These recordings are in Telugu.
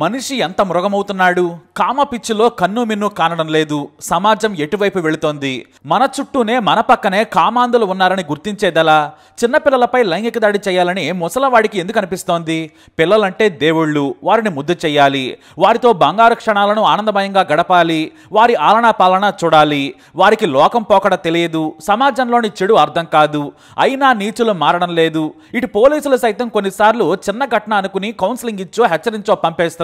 మనిషి ఎంత మృగమవుతున్నాడు. కామ పిచ్చిలో కన్ను మిన్ను కానడం లేదు. సమాజం ఎటువైపు వెళుతోంది? మన చుట్టూనే మన పక్కనే కామాంధులు ఉన్నారని గుర్తించేదలా? చిన్నపిల్లలపై లైంగిక దాడి చేయాలని ముసలవాడికి ఎందుకు అనిపిస్తోంది? పిల్లలంటే దేవుళ్ళు, వారిని ముద్దు చెయ్యాలి, వారితో బంగారు క్షణాలను ఆనందమయంగా గడపాలి, వారి ఆలనా పాలన చూడాలి. వారికి లోకం పోకడ తెలియదు, సమాజంలోని చెడు అర్థం కాదు. అయినా నీచులు మారడం లేదు. ఇటు పోలీసులు సైతం కొన్నిసార్లు చిన్న ఘటన అనుకుని కౌన్సిలింగ్ ఇచ్చో హెచ్చరించో పంపేస్తున్నారు.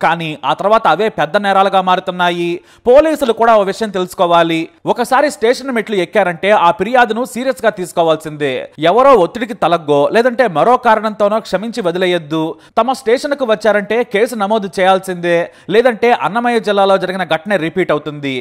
కానీ ఆ తర్వాత అవే పెద్ద నేరాలుగా మారుతున్నాయి. పోలీసులు కూడా ఓ విషయం తెలుసుకోవాలి. ఒకసారి స్టేషన్ మెట్లు ఎక్కారంటే ఆ ఫిర్యాదును సీరియస్ గా తీసుకోవాల్సిందే. ఎవరో ఒత్తిడికి తలగ్గో లేదంటే మరో కారణంతోనో క్షమించి వదిలేయొద్దు. తమ స్టేషన్ కు వచ్చారంటే కేసు నమోదు చేయాల్సిందే. లేదంటే అన్నమయ్య జిల్లాలో జరిగిన ఘటన రిపీట్ అవుతుంది.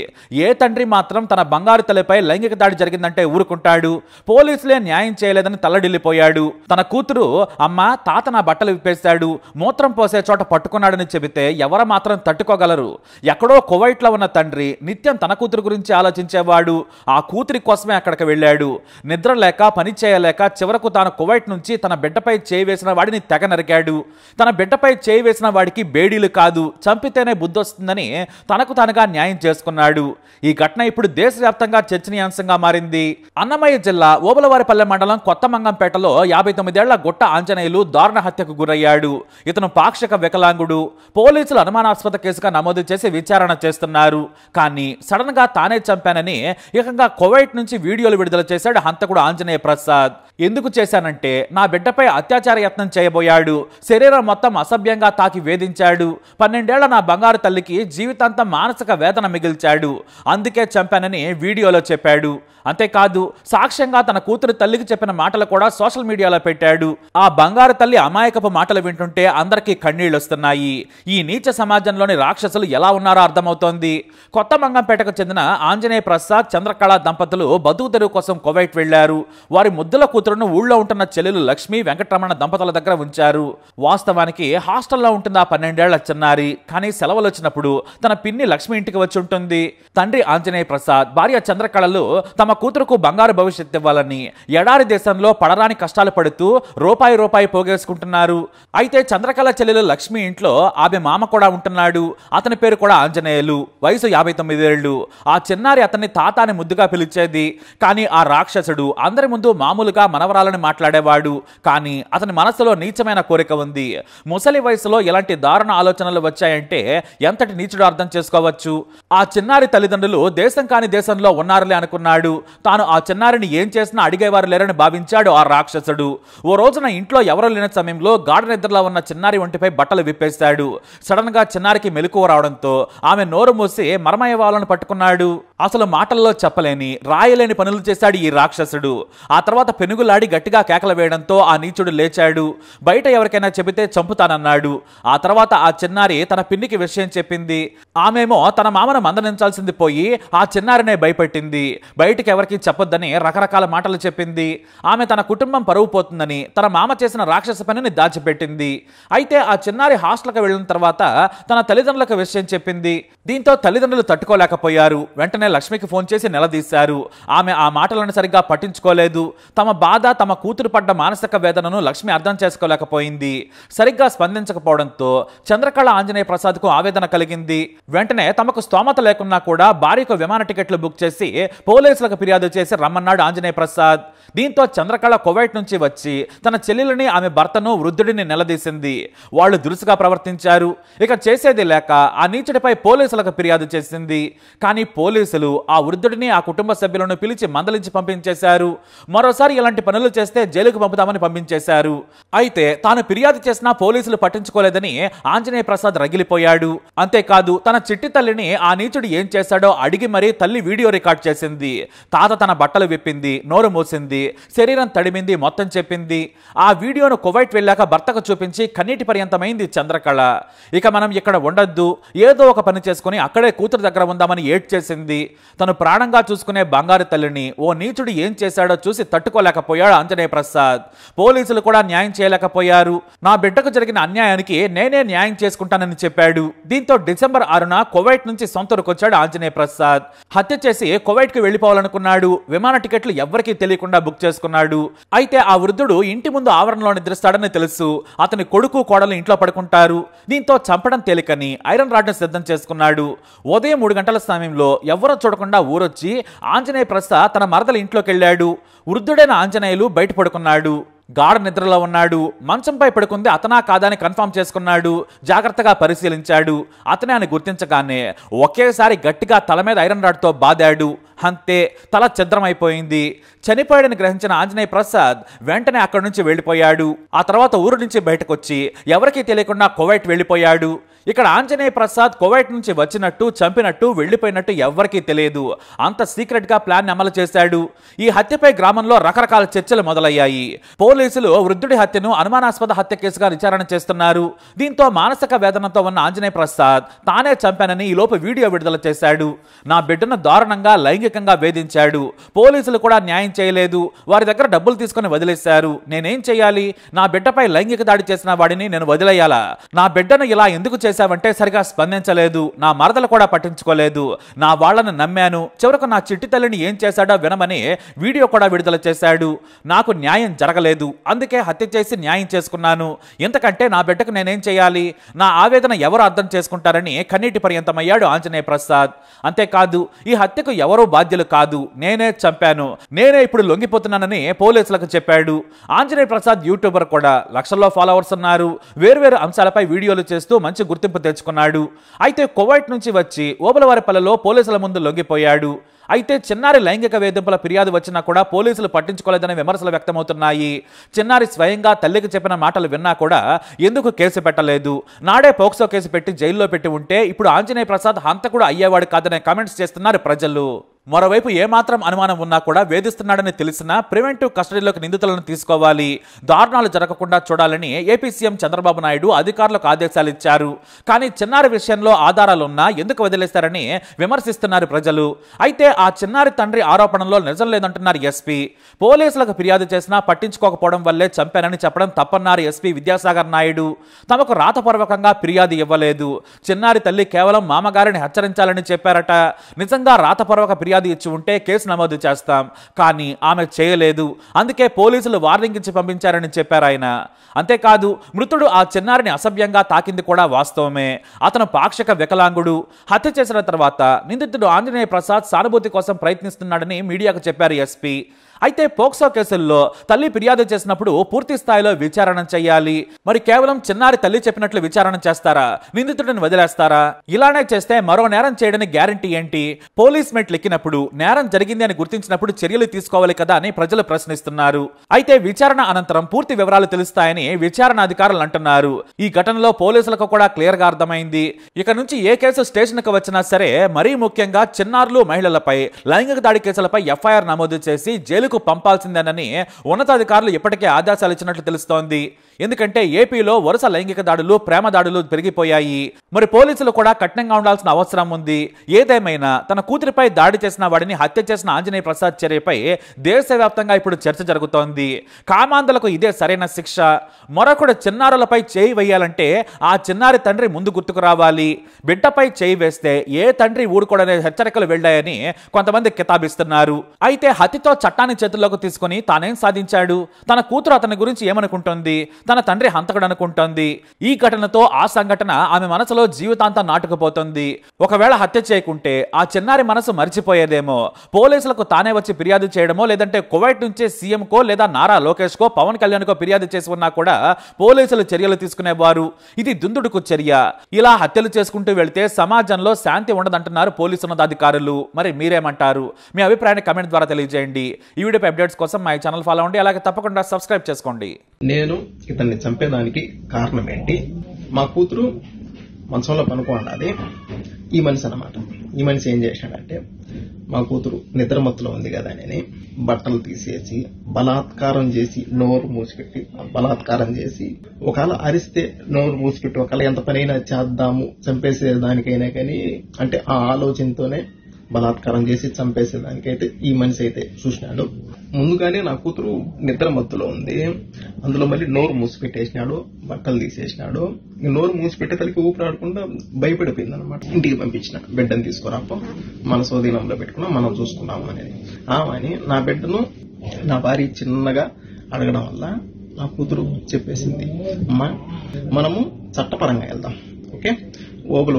ఏ తండ్రి మాత్రం తన బంగారు తల్లిపై లైంగిక దాడి జరిగిందంటే ఊరుకుంటాడు? పోలీసులే న్యాయం చేయలేదని తల్లడిల్లిపోయాడు. తన కూతురు అమ్మ తాత నా బట్టలు విప్పేశాడు, మూత్రం పోసే చోట పట్టుకున్నాడని చెబితే ఎవరు మాత్రం తట్టుకోగలరు? ఎక్కడో కువైట్లో ఉన్న తండ్రి నిత్యం తన కూతురు గురించి ఆలోచించేవాడు. ఆ కూతురి కోసమే అక్కడికి వెళ్ళాడు. నిద్ర లేక పని చేయలేక చివరకు తాను కువైట్ నుంచి తన బిడ్డపై చేయి వేసిన వాడిని తెగ నరికాడు. తన బిడ్డపై చేయి వేసిన వాడికి బేడీలు కాదు, చంపితేనే బుద్ధి వస్తుందని తనకు తానుగా న్యాయం చేసుకున్నాడు. ఈ ఘటన ఇప్పుడు దేశవ్యాప్తంగా చర్చనీయాంశంగా మారింది. అన్నమయ్య జిల్లా ఓబులవారిపల్లె మండలం కొత్తమంగంపేటలో 59 ఏళ్ల గుట్ట ఆంజనేయులు దారుణ హత్యకు గురయ్యాడు. ఇతను పాక్షిక వికలాంగుడు. పోలీసులు అనుమానాస్పద కేసుగా నమోదు చేసి విచారణ చేస్తున్నారు. కానీ సడన్ గా తానే చంపానని ఏకంగా కువైట్ నుంచి వీడియోలు విడుదల చేశాడు హంతకుడు ఆంజనేయ ప్రసాద్. ఎందుకు చేశానంటే నా బిడ్డపై అత్యాచార యత్నం చేయబోయాడు. శరీరం మొత్తం అసభ్యంగా తాకి వేధించాడు. 12 ఏళ్ల నా బంగారు తల్లికి జీవితాంతం మానసిక వేదన మిగిల్చాడు. అందుకే చంపానని వీడియోలో చెప్పాడు. అంతేకాదు సాక్ష్యంగా తన కూతురు తల్లికి చెప్పిన మాటలు కూడా సోషల్ మీడియాలో పెట్టాడు. ఆ బంగారు తల్లి అమాయకపు మాటలు వింటుంటే అందరికీ కన్నీళ్లు వస్తున్నాయి. ఈ నీచ సమాజంలోని రాక్షసులు ఎలా ఉన్నారో అర్థమవుతోంది. కొత్తమంగంపేటకు చెందిన ఆంజనేయ ప్రసాద్ చంద్రకళ దంపతులు బతుకు తెరువు కోసం కువైట్ వెళ్లారు. వారి ముద్దుల కూతురును ఊళ్ళో ఉంటున్న చెల్లెలు లక్ష్మి వెంకటరమణ దంపతుల దగ్గర ఉంచారు. వాస్తవానికి హాస్టల్లో ఉంటుంది ఆ 12 ఏళ్ల చిన్నారి. కానీ సెలవులు వచ్చినప్పుడు తన పిన్ని లక్ష్మి ఇంటికి వచ్చి ఉంటుంది. తండ్రి ఆంజనేయ ప్రసాద్, భార్య చంద్రకళలు తమ కూతురుకు బంగారు భవిష్యత్తు ఇవ్వాలని ఎడారి దేశంలో పడరాని కష్టాలు పడుతూ రూపాయి పోగేసుకుంటున్నారు. అయితే చంద్రకళ చెల్లెలు లక్ష్మి ఇంట్లో ఆమె మామ కూడా ఉంటున్నాడు. అతని పేరు కూడా ఆంజనేయులు. వయసు 59 ఏళ్లు. ఆ చిన్నారి అతన్ని తాత అని ముద్దుగా పిలిచేది. కానీ ఆ రాక్షసుడు అందరి ముందు మామూలుగా మనవరాలని మాట్లాడేవాడు. కానీ అతని మనసులో నీచమైన కోరిక ఉంది. ముసలి వయసులో ఇలాంటి దారుణ ఆలోచనలు వచ్చాయంటే ఎంతటి నీచుడు అర్థం చేసుకోవచ్చు. ఆ చిన్నారి తల్లిదండ్రులు దేశం కాని దేశంలో ఉన్నారులే అనుకున్నాడు. తాను ఆ చిన్నారిని ఏం చేసినా అడిగేవారు లేరని భావించాడు ఆ రాక్షసుడు. ఓ రోజున ఇంట్లో ఎవరూ లేని సమయంలో గాఢ నిద్రలో ఉన్న చిన్నారి ఒంటిపై బట్టలు విప్పేశాడు. సడన్ గా చిన్నారికి మెలకువ రావడంతో ఆమె నోరు మూసి మర్మయ్యవాళ్ళను పట్టుకున్నాడు. అసలు మాటల్లో చెప్పలేని రాయలేని పనులు చేశాడు ఈ రాక్షసుడు. ఆ తర్వాత పెనుగులాడి గట్టిగా కేకలు వేయడంతో ఆ నీచుడు లేచాడు. బయట ఎవరికైనా చెబితే చంపుతానన్నాడు. ఆ తర్వాత ఆ చిన్నారి తన పిన్నికి విషయం చెప్పింది. ఆమెమో తన మామను మందలించాల్సింది పోయి ఆ చిన్నారినే భయపెట్టింది. బయటికి ఎవరికి చెప్పొద్దని రకరకాల మాటలు చెప్పింది. ఆమె తన కుటుంబం పరువు పోతుందని తన మామ చేసిన రాక్షస పనిని దాచిపెట్టింది. అయితే ఆ చిన్నారి హాస్టల్కి వెళ్ళిన తర్వాత తన తల్లిదండ్రులకు విషయం చెప్పింది. దీంతో తల్లిదండ్రులు తట్టుకోలేకపోయారు. వెంటనే లక్ష్మికి ఫోన్ చేసి నిలదీశారు. ఆమె ఆ మాటలను సరిగ్గా పట్టించుకోలేదు. తమ బాధ, తమ కూతురు పడ్డ మానసిక వేదనను లక్ష్మి అర్థం చేసుకోలేకపోయింది. సరిగ్గా స్పందించకపోవడంతో చంద్రకళ ఆంజనేయ ప్రసాద్కు ఆవేదన కలిగింది. వెంటనే తమకు స్తోమత లేకున్నా కూడా భార్యకు విమాన టికెట్లు బుక్ చేసి పోలీసులకు ఫిర్యాదు చేసి రమ్మన్నాడు ఆంజనేయ ప్రసాద్. దీంతో చంద్రకళ కువైట్ నుంచి వచ్చి తన చెల్లెలని, ఆమె భర్తను, వృద్ధుడిని నిలదీసింది. వాళ్ళు దురుసుగా ప్రవర్తించారు. ఇక చేసేది లేక ఆ నీచుడిపై పోలీసులకు ఫిర్యాదు చేసింది. కానీ పోలీసులు ఆ వృద్ధుడిని, ఆ కుటుంబ సభ్యులను పిలిచి మందలించి పంపించేశారు. మరోసారి ఇలాంటి పనులు చేస్తే జైలుకు పంపుతామని పంపించేశారు. అయితే తాను ఫిర్యాదు చేసినా పోలీసులు పట్టించుకోలేదని ఆంజనేయ ప్రసాద్ రగిలిపోయాడు. అంతేకాదు తన చిట్టి తల్లిని ఆ నీచుడు ఏం చేశాడో అడిగి మరీ తల్లి వీడియో రికార్డ్ చేసింది. తాత తన బట్టలు విప్పింది, నోరు మూసింది, శరీరం తడిమింది, మొత్తం చెప్పింది. ఆ వీడియోను కువైట్ వెళ్ళాక భర్తకు చూపించి కన్నీటి పర్యంతమైంది చంద్రకళ. ఇక మనం ఇక్కడ ఉండొద్దు, ఏదో ఒక పని చేసుకుని అక్కడే కూతురు దగ్గర ఉందామని ఏడ్చేసింది. తను ప్రాణంగా చూసుకునే బంగారు తల్లిని ఓ నీచుడు ఏం చేశాడో చూసి తట్టుకోలేకపోయాడు ఆంజనేయ ప్రసాద్. పోలీసులు కూడా న్యాయం చేయలేకపోయారు. నా బిడ్డకు జరిగిన అన్యాయానికి నేనే న్యాయం చేసుకుంటానని చెప్పాడు. దీంతో డిసెంబర్ 6న కువైట్ నుంచి సొంతూరుకొచ్చాడు ఆంజనేయ ప్రసాద్. హత్య చేసి కువైట్ కి వెళ్లిపోవాలనుకున్నాడు. విమాన టికెట్లు ఎవ్వరికీ తెలియకుండా బుక్ చేసుకున్నాడు. అయితే ఆ వృద్ధుడు ఇంటి ముందు ఆవరణలో నిద్రిస్తాడని తెలుసు. అతని కొడుకు కోడలు ఇంట్లో పడుకుంటారు. దీంతో చంపడం తేలికని ఐరన్ రాడ్ ను సిద్ధం చేసుకున్నాడు. ఉదయం 3 గంటల సమయంలో ఎవరో చూడకుండా ఊరొచ్చి ఆంజనేయ ప్రసాద్ తన మరదల ఇంట్లోకి వెళ్ళాడు. వృద్ధుడైన ఆంజనేయులు బయట పడుకున్నాడు. గాఢ నిద్రలో ఉన్నాడు. మంచంపై పడుకుంది అతనా కాదా అని కన్ఫర్మ్ చేసుకున్నాడు. జాగ్రత్తగా పరిశీలించాడు. అతనే అని గుర్తించగానే ఒకేసారి గట్టిగా తల మీద ఐరన్ రాడ్ తో బాదాడు. అంతే, తల ఛిద్రమైపోయింది. చనిపోయాడని గ్రహించిన ఆంజనేయ ప్రసాద్ వెంటనే అక్కడి నుంచి వెళ్లిపోయాడు. ఆ తర్వాత ఊరు నుంచి బయటకొచ్చి ఎవరికీ తెలియకుండా కువైట్ వెళ్లిపోయాడు. ఇక్కడ ఆంజనేయ ప్రసాద్ కువైట్ నుంచి వచ్చినట్టు, చంపినట్టు, వెళ్లిపోయినట్టు ఎవ్వరికీ తెలియదు. అంత సీక్రెట్ గా ప్లాన్ అమలు చేశాడు. ఈ హత్యపై గ్రామంలో రకరకాల చర్చలు మొదలయ్యాయి. పోలీసులు వృద్ధుడి హత్యను అనుమానాస్పద హత్య కేసుగా విచారణ చేస్తున్నారు. దీంతో మానసిక వేదనతో ఉన్న ఆంజనేయ ప్రసాద్ తానే చంపానని ఈలోపు వీడియో విడుదల చేశాడు. నా బిడ్డను దారుణంగా లైంగికంగా వేధించాడు. పోలీసులు కూడా న్యాయం చేయలేదు. వారి దగ్గర డబ్బులు తీసుకుని వదిలేశారు. నేనేం చేయాలి? నా బిడ్డపై లైంగిక దాడి చేసిన వాడిని నేను వదిలేయాలా? నా బిడ్డను ఇలా ఎందుకు చేశావంటే సరిగా స్పందించలేదు. నా మరదలు కూడా పట్టించుకోలేదు. నా వాళ్లను నమ్మాను. చివరకు నా చిట్టి తల్లిని ఏం చేశాడో వినమని వీడియో కూడా విడుదల చేశాడు. నాకు న్యాయం జరగలేదు. అందుకే హత్య చేసి న్యాయం చేసుకున్నాను. ఇంతకంటే నా బిడ్డకు నేనేం చేయాలి? నా ఆవేదన ఎవరు అర్థం చేసుకుంటారని కన్నీటి పర్యంతమయ్యాడు ఆంజనేయ ప్రసాద్. అంతేకాదు, ఈ హత్యకు ఎవరూ బాధ్యులు కాదు. నేనే చంపాను. నేనే ఇప్పుడు లొంగిపోతున్నానని పోలీసులకు చెప్పాడు. ఆంజనేయ ప్రసాద్ యూట్యూబర్ కూడా. లక్షల్లో ఫాలోవర్స్ ఉన్నారు. వేర్వేరు అంశాలపై వీడియోలు చేస్తూ మంచి గుర్తింపు తెచ్చుకున్నాడు. అయితే కువైట్ నుంచి వచ్చి ఓబులవారిపల్లెలో పోలీసుల ముందు లొంగిపోయాడు. అయితే చిన్నారి లైంగిక వేధింపుల ఫిర్యాదు వచ్చినా కూడా పోలీసులు పట్టించుకోలేదనే విమర్శలు వ్యక్తమవుతున్నాయి. చిన్నారి స్వయంగా తల్లికి చెప్పిన మాటలు విన్నా కూడా ఎందుకు కేసు పెట్టలేదు? నాడే పోక్సో కేసు పెట్టి జైల్లో పెట్టి ఉంటే ఇప్పుడు ఆంజనేయ ప్రసాద్ హంతకుడు అయ్యేవాడు కాదనే కామెంట్స్ చేస్తున్నారు ప్రజలు. మరోవైపు ఏమాత్రం అనుమానం ఉన్నా కూడా వేధిస్తున్నాడని తెలిసినా ప్రివెంటివ్ కస్టడీలోకి నిందితులను తీసుకోవాలి. దారుణాలు జరగకుండా చూడాలని ఏపీ సీఎం చంద్రబాబు నాయుడు అధికారులకు ఆదేశాలు ఇచ్చారు. కానీ చిన్నారి విషయంలో ఆధారాలున్నా ఎందుకు వదిలేస్తారని విమర్శిస్తున్నారు ప్రజలు. అయితే ఆ చిన్నారి తండ్రి ఆరోపణలో నిజం లేదంటున్నారు ఎస్పీ. పోలీసులకు ఫిర్యాదు చేసినా పట్టించుకోకపోవడం వల్లే చంపానని చెప్పడం తప్పన్నారు ఎస్పీ విద్యాసాగర్ నాయుడు. తమకు రాతపూర్వకంగా ఫిర్యాదు ఇవ్వలేదు. చిన్నారి తల్లి కేవలం మామగారిని హెచ్చరించాలని చెప్పారట. నిజంగా రాతపూర్వక ఫిర్యాదు ఇచ్చి ఉంటే కేసు నమోదు చేస్తాం, కానీ ఆమె చేయలేదు. అందుకే పోలీసులు వార్నింగ్ ఇచ్చి పంపించారని చెప్పారు ఆయన. అంతేకాదు, మృతుడు ఆ చిన్నారిని అసభ్యంగా తాకింది కూడా వాస్తవమే. అతను పాక్షిక వికలాంగుడు. హత్య చేసిన తర్వాత నిందితుడు ఆంజనేయ ప్రసాద్ సానుభూతి కోసం ప్రయత్నిస్తున్నాడని మీడియాకు చెప్పారు ఎస్పీ. అయితే పోక్సో కేసుల్లో తల్లి ఫిర్యాదు చేసినప్పుడు పూర్తి స్థాయిలో విచారణ చేయాలి. మరి కేవలం చిన్నారి తల్లి చెప్పినట్లు విచారణ చేస్తారా? నిందితుడిని వదిలేస్తారా? ఇలానే చేస్తే మరో నేరం చేయడానికి గ్యారంటీ ఏంటి? పోలీస్ మెట్లు ఎక్కినప్పుడు నేరం జరిగింది అని గుర్తించినప్పుడు చర్యలు తీసుకోవాలి కదా అని ప్రజలు ప్రశ్నిస్తున్నారు. అయితే విచారణ అనంతరం పూర్తి వివరాలు తెలుస్తాయని విచారణ అధికారులు అంటున్నారు. ఈ ఘటనలో పోలీసులకు కూడా క్లియర్ గా అర్థమైంది. ఇక నుంచి ఏ కేసు స్టేషన్ కు వచ్చినా సరే, మరీ ముఖ్యంగా చిన్నారులు, మహిళలపై లైంగిక దాడి కేసులపై ఎఫ్ఐఆర్ నమోదు చేసి జైలు పంపాల్సిందేనని ఉన్నతాధికారులు ఇప్పటికే ఆదేశాలు ఇచ్చినట్లు తెలుస్తోంది. ఎందుకంటే ఏపీలో వరుస లైంగిక దాడులు, ప్రేమ దాడులు పెరిగిపోయాయి. మరి పోలీసులు కూడా కఠినంగా ఉండాల్సిన అవసరం ఉంది. ఏదేమైనా తన కూతురిపై దాడి చేసిన వాడిని హత్య చేసిన ఆంజనేయ ప్రసాద్ చర్యపై దేశవ్యాప్తంగా ఇప్పుడు చర్చ జరుగుతోంది. కామాంధులకు ఇదే సరైన శిక్ష. మరొకడు చిన్నారులపై చేయి వేయాలంటే ఆ చిన్నారి తండ్రి ముందు గుర్తుకు రావాలి. బిడ్డపై చేయి వేస్తే ఏ తండ్రి ఊరుకోడనే హెచ్చరికలు వెళ్లాయని కొంతమంది కితాబిస్తున్నారు. అయితే హత్యతో చట్టాన్ని చేతుల్లోకి తీసుకుని తానేం సాధించాడు? తన కూతురు అతని గురించి ఏమనుకుంటోంది? తన తండ్రి హంతకుడు అనుకుంటోంది. ఈ ఘటనతో ఆ సంఘటన ఆమె మనసులో జీవితాంతం నాటుకుపోతుంది. ఒకవేళ హత్య చేయకుంటే ఆ చిన్నారి మనసు మరిచిపోయేదేమో. పోలీసులకు తానే వచ్చి ఫిర్యాదు చేయడమో, లేదంటే కువైట్ నుంచే సీఎం కో లేదా నారా లోకేష్ కో, పవన్ కళ్యాణ్ కో ఫిర్యాదు చేసి ఉన్నా కూడా పోలీసులు చర్యలు తీసుకునేవారు. ఇది దుందుడుకు చర్య. ఇలా హత్యలు చేసుకుంటూ వెళ్తే సమాజంలో శాంతి ఉండదంటున్నారు పోలీసు ఉన్నతాధికారులు. మరి మీరేమంటారు? మీ అభిప్రాయాన్ని కమెంట్ ద్వారా తెలియజేయండి. ఈ వీడియోపై అప్డేట్స్ కోసం మా ఛానల్ ఫాలో అవ్వండి. అలాగే తప్పకుండా సబ్స్క్రైబ్ చేసుకోండి. నేను ఇతన్ని చంపేదానికి కారణం ఏంటి? మా కూతురు మంచంలో పనుకోండి. ఈ మనిషి అన్నమాట. ఈ మనిషి ఏం చేశాడంటే, మా కూతురు నిద్రమత్తులో ఉంది కదా అని బట్టలు తీసేసి బలాత్కారం చేసి నోరు మూసిపెట్టి బలాత్కారం చేసి, ఒకవేళ అరిస్తే నోరు మూసిపెట్టి ఒకవేళ ఎంత పనైనా చేద్దాము చంపేసేదానికైనా కానీ అంటే ఆ ఆలోచనతోనే బలాత్కారం చేసి చంపేసేదానికైతే ఈ మనిషి అయితే చూసినాడు. ముందుగానే నా కూతురు నిద్ర మత్తులో ఉంది. అందులో మళ్ళీ నోరు మూసిపెట్టేసినాడు, బట్టలు తీసేసినాడు. నోరు మూసిపెట్టే తల్లికి ఊపిరాడకుండా భయపడిపోయింది అనమాట. ఇంటికి పంపించిన, బిడ్డను తీసుకురాపో మన స్వాధీనంలో పెట్టుకున్నాం, మనం చూసుకున్నాము అనేది. ఆమెని నా బిడ్డను నా భార్య చిన్నగా అడగడం వల్ల నా కూతురు చెప్పేసింది, అమ్మా మనము చట్టపరంగా వెళ్దాం, ఓకే, ఓగులు